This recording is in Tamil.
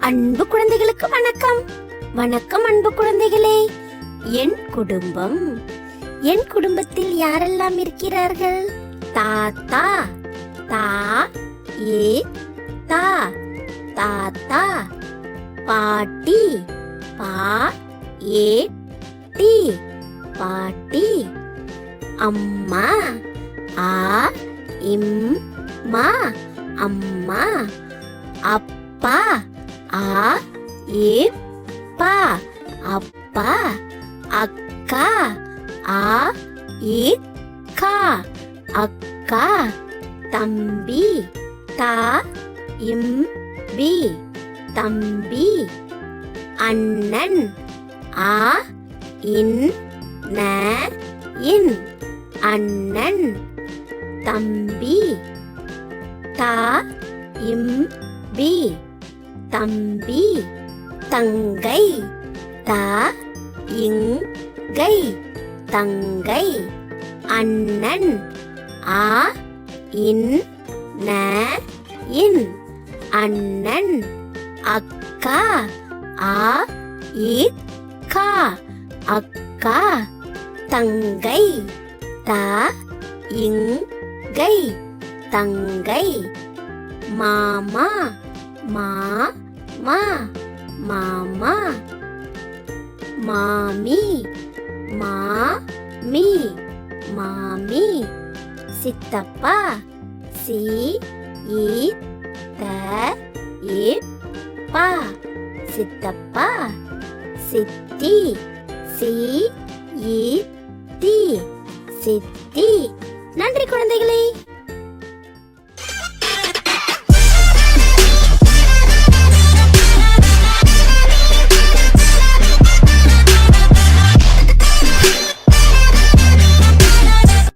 அன்பு குழந்தைகளுக்கு வணக்கம். வணக்கம் அன்பு குழந்தைகளே. என் குடும்பம். என் குடும்பத்தில் யாரெல்லாம் இருக்கிறார்கள்? தாத்தா, தா ஏ தா தாத்தா. பாட்டி, பா ஏ டி பாட்டி. அம்மா, ஆ இம் மா அம்மா. அப்பா, ஆ ஏ பா அப்பா. அக்கா, ஆ ஏ கா அக்கா. தம்பி, தா இம் பி தம்பி. அண்ணன், ஆ இன் ந இன் அண்ணன். தம்பி, தா இம் பி தம்பி. தங்கை, தா இங் கை தங்கை. அண்ணன், ஆ இன் ந இன் அண்ணன். அக்கா, ஆ இத் கா அக்கா. தங்கை, தா இங் கை தங்கை. மாமா, மா மா மாமா. மாமி, மா மீ மாமி. சித்தப்பா, சி இ த இ பா சித்தப்பா. சித்தி, சி இ தி சித்தி. நன்றி குழந்தைகளே.